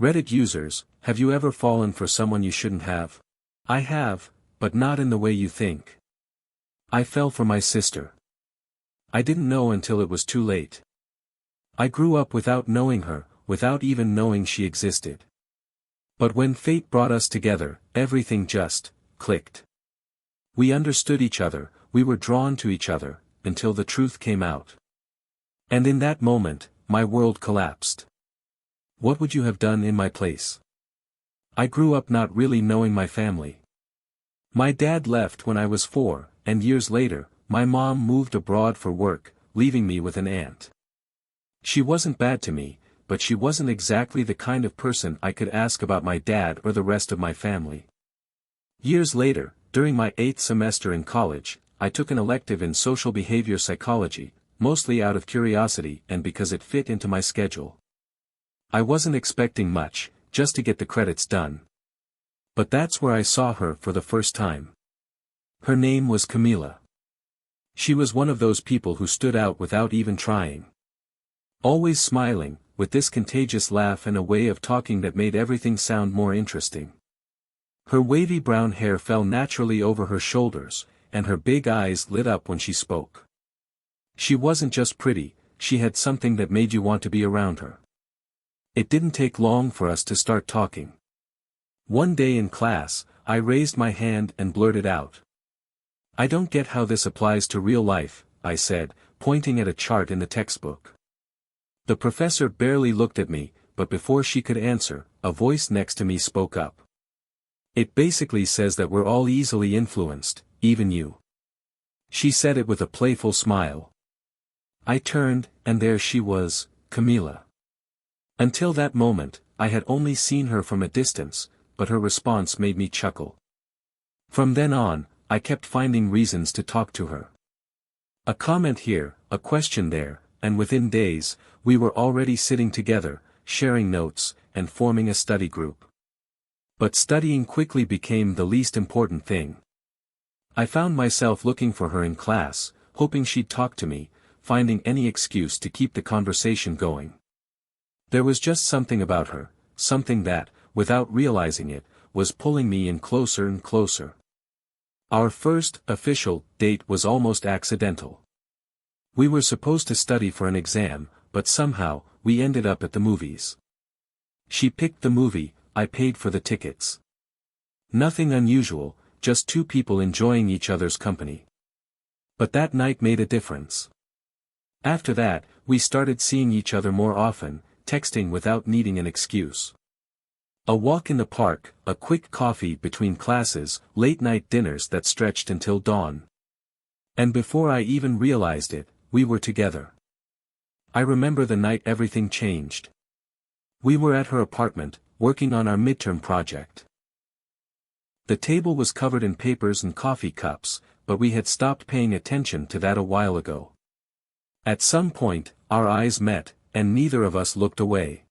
Reddit users, have you ever fallen for someone you shouldn't have? I have, but not in the way you think. I fell for my sister. I didn't know until it was too late. I grew up without knowing her, without even knowing she existed. But when fate brought us together, everything just clicked. We understood each other, we were drawn to each other, until the truth came out. And in that moment, my world collapsed. What would you have done in my place? I grew up not really knowing my family. My dad left when I was 4, and years later, my mom moved abroad for work, leaving me with an aunt. She wasn't bad to me, but she wasn't exactly the kind of person I could ask about my dad or the rest of my family. Years later, during my 8th semester in college, I took an elective in social behavior psychology, mostly out of curiosity and because it fit into my schedule. I wasn't expecting much, just to get the credits done. But that's where I saw her for the first time. Her name was Camila. She was one of those people who stood out without even trying. Always smiling, with this contagious laugh and a way of talking that made everything sound more interesting. Her wavy brown hair fell naturally over her shoulders, and her big eyes lit up when she spoke. She wasn't just pretty, she had something that made you want to be around her. It didn't take long for us to start talking. One day in class, I raised my hand and blurted out. "I don't get how this applies to real life," I said, pointing at a chart in the textbook. The professor barely looked at me, but before she could answer, a voice next to me spoke up. "It basically says that we're all easily influenced, even you." She said it with a playful smile. I turned, and there she was, Camila. Until that moment, I had only seen her from a distance, but her response made me chuckle. From then on, I kept finding reasons to talk to her. A comment here, a question there, and within days, we were already sitting together, sharing notes, and forming a study group. But studying quickly became the least important thing. I found myself looking for her in class, hoping she'd talk to me, finding any excuse to keep the conversation going. There was just something about her, something that, without realizing it, was pulling me in closer and closer. Our first official date was almost accidental. We were supposed to study for an exam, but somehow, we ended up at the movies. She picked the movie, I paid for the tickets. Nothing unusual, just two people enjoying each other's company. But that night made a difference. After that, we started seeing each other more often, texting without needing an excuse. A walk in the park, a quick coffee between classes, late-night dinners that stretched until dawn. And before I even realized it, we were together. I remember the night everything changed. We were at her apartment, working on our midterm project. The table was covered in papers and coffee cups, but we had stopped paying attention to that a while ago. At some point, our eyes met, and neither of us looked away.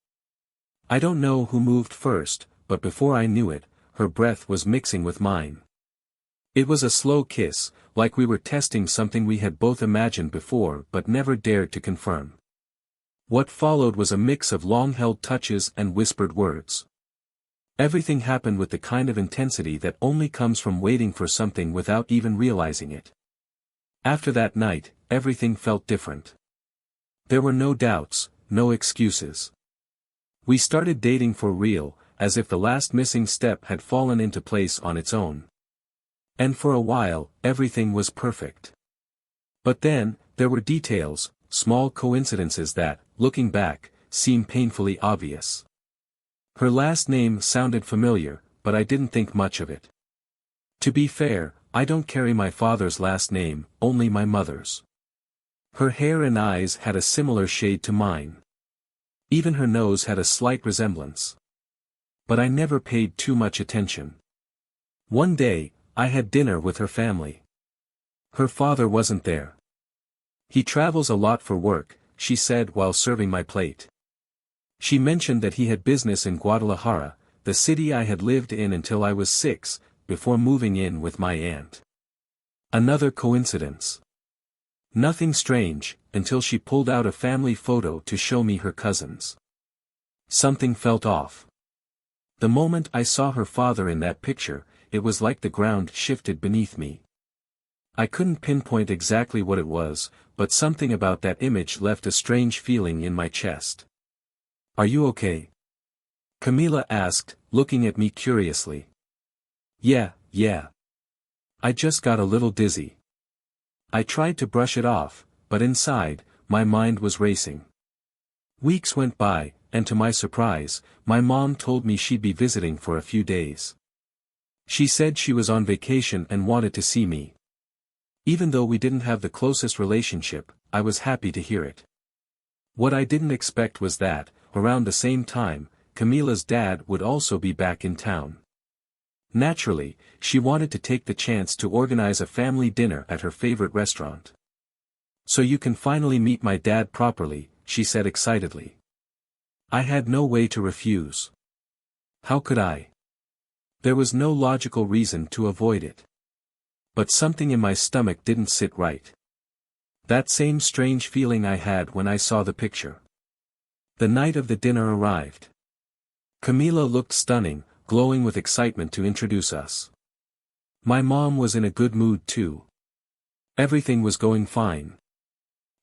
I don't know who moved first, but before I knew it, her breath was mixing with mine. It was a slow kiss, like we were testing something we had both imagined before but never dared to confirm. What followed was a mix of long-held touches and whispered words. Everything happened with the kind of intensity that only comes from waiting for something without even realizing it. After that night, everything felt different. There were no doubts, no excuses. We started dating for real, as if the last missing step had fallen into place on its own. And for a while, everything was perfect. But then, there were details, small coincidences that, looking back, seem painfully obvious. Her last name sounded familiar, but I didn't think much of it. To be fair, I don't carry my father's last name, only my mother's. Her hair and eyes had a similar shade to mine. Even her nose had a slight resemblance. But I never paid too much attention. One day, I had dinner with her family. Her father wasn't there. "He travels a lot for work," she said while serving my plate. She mentioned that he had business in Guadalajara, the city I had lived in until I was 6, before moving in with my aunt. Another coincidence. Nothing strange, until she pulled out a family photo to show me her cousins. Something felt off. The moment I saw her father in that picture, it was like the ground shifted beneath me. I couldn't pinpoint exactly what it was, but something about that image left a strange feeling in my chest. "Are you okay?" Camila asked, looking at me curiously. Yeah. I just got a little dizzy." I tried to brush it off, but inside, my mind was racing. Weeks went by, and to my surprise, my mom told me she'd be visiting for a few days. She said she was on vacation and wanted to see me. Even though we didn't have the closest relationship, I was happy to hear it. What I didn't expect was that, around the same time, Camila's dad would also be back in town. Naturally, she wanted to take the chance to organize a family dinner at her favorite restaurant. "So you can finally meet my dad properly," she said excitedly. I had no way to refuse. How could I? There was no logical reason to avoid it. But something in my stomach didn't sit right. That same strange feeling I had when I saw the picture. The night of the dinner arrived. Camila looked stunning, glowing with excitement to introduce us. My mom was in a good mood too. Everything was going fine.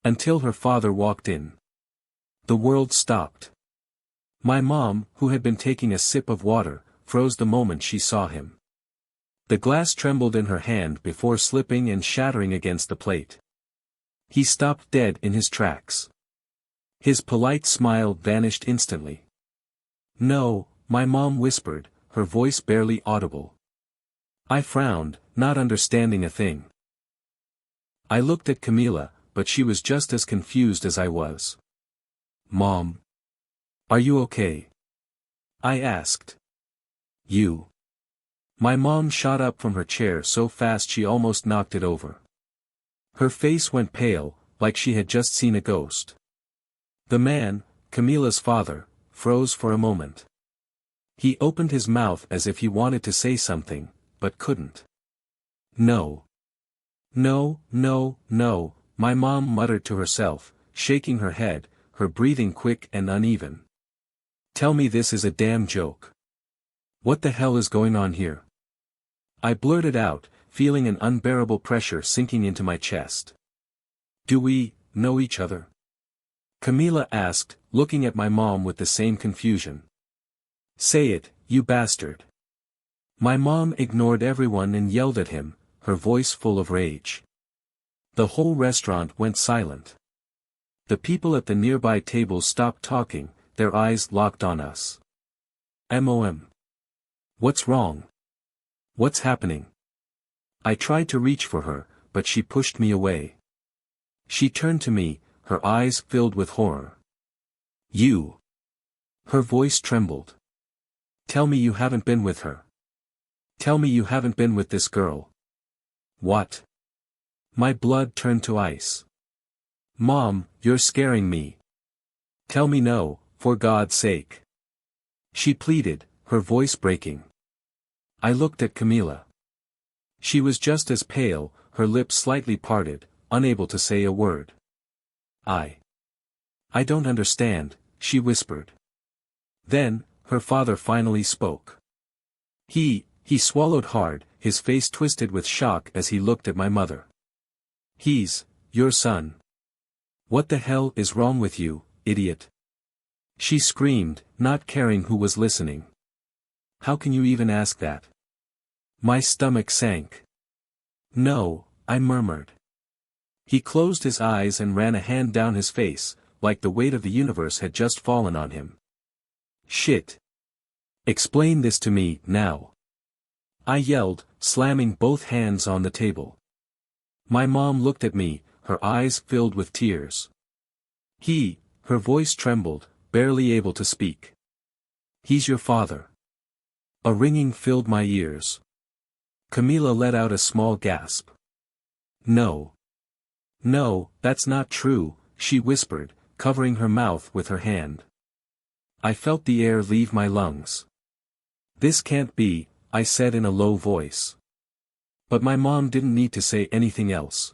Until her father walked in. The world stopped. My mom, who had been taking a sip of water, froze the moment she saw him. The glass trembled in her hand before slipping and shattering against the plate. He stopped dead in his tracks. His polite smile vanished instantly. "No," my mom whispered, her voice barely audible. I frowned, not understanding a thing. I looked at Camila, but she was just as confused as I was. "Mom. Are you okay?" I asked. "You." My mom shot up from her chair so fast she almost knocked it over. Her face went pale, like she had just seen a ghost. The man, Camila's father, froze for a moment. He opened his mouth as if he wanted to say something, but couldn't. "No. No, no, no," my mom muttered to herself, shaking her head, her breathing quick and uneven. "Tell me this is a damn joke. What the hell is going on here?" I blurted out, feeling an unbearable pressure sinking into my chest. "Do we know each other?" Camila asked, looking at my mom with the same confusion. "Say it, you bastard." My mom ignored everyone and yelled at him, her voice full of rage. The whole restaurant went silent. The people at the nearby tables stopped talking, their eyes locked on us. "Mom. What's wrong? What's happening?" I tried to reach for her, but she pushed me away. She turned to me, her eyes filled with horror. "You." Her voice trembled. "Tell me you haven't been with her. Tell me you haven't been with this girl." "What?" My blood turned to ice. "Mom, you're scaring me. Tell me no, for God's sake." She pleaded, her voice breaking. I looked at Camila. She was just as pale, her lips slightly parted, unable to say a word. I don't understand," she whispered. Then, her father finally spoke. He swallowed hard, his face twisted with shock as he looked at my mother. "He's your son. What the hell is wrong with you, idiot?" She screamed, not caring who was listening. "How can you even ask that?" My stomach sank. "No," I murmured. He closed his eyes and ran a hand down his face, like the weight of the universe had just fallen on him. "Shit. Explain this to me, now." I yelled, slamming both hands on the table. My mom looked at me, her eyes filled with tears. Her voice trembled, barely able to speak. "He's your father." A ringing filled my ears. Camila let out a small gasp. No. "No, that's not true," she whispered, covering her mouth with her hand. I felt the air leave my lungs. "This can't be," I said in a low voice. But my mom didn't need to say anything else.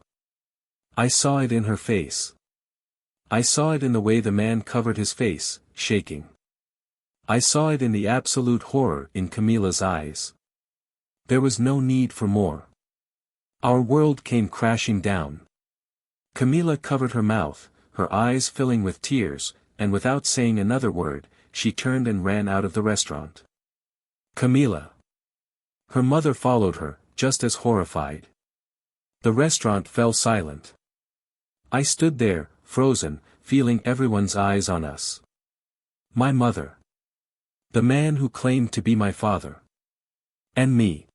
I saw it in her face. I saw it in the way the man covered his face, shaking. I saw it in the absolute horror in Camilla's eyes. There was no need for more. Our world came crashing down. Camilla covered her mouth, her eyes filling with tears, and without saying another word, she turned and ran out of the restaurant. Camilla. Her mother followed her, just as horrified. The restaurant fell silent. I stood there, frozen, feeling everyone's eyes on us. My mother. The man who claimed to be my father. And me.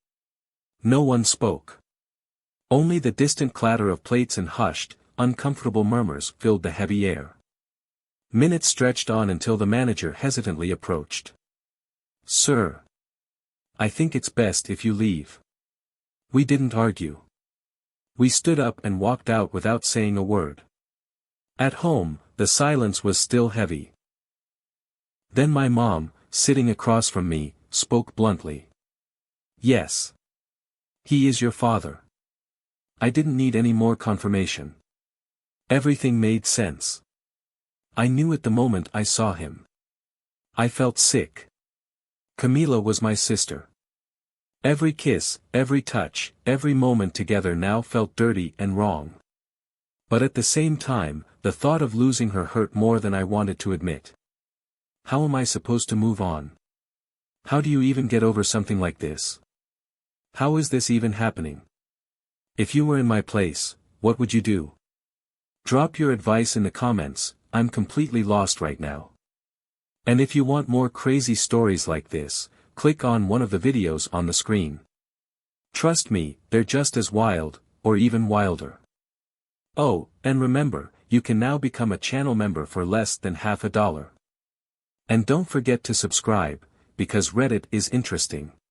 No one spoke. Only the distant clatter of plates and hushed, uncomfortable murmurs filled the heavy air. Minutes stretched on until the manager hesitantly approached. "Sir. I think it's best if you leave." We didn't argue. We stood up and walked out without saying a word. At home, the silence was still heavy. Then my mom, sitting across from me, spoke bluntly. "Yes. He is your father." I didn't need any more confirmation. Everything made sense. I knew it the moment I saw him. I felt sick. Camilla was my sister. Every kiss, every touch, every moment together now felt dirty and wrong. But at the same time, the thought of losing her hurt more than I wanted to admit. How am I supposed to move on? How do you even get over something like this? How is this even happening? If you were in my place, what would you do? Drop your advice in the comments. I'm completely lost right now. And if you want more crazy stories like this, click on one of the videos on the screen. Trust me, they're just as wild, or even wilder. Oh, and remember, you can now become a channel member for less than $50. And don't forget to subscribe, because Reddit is interesting.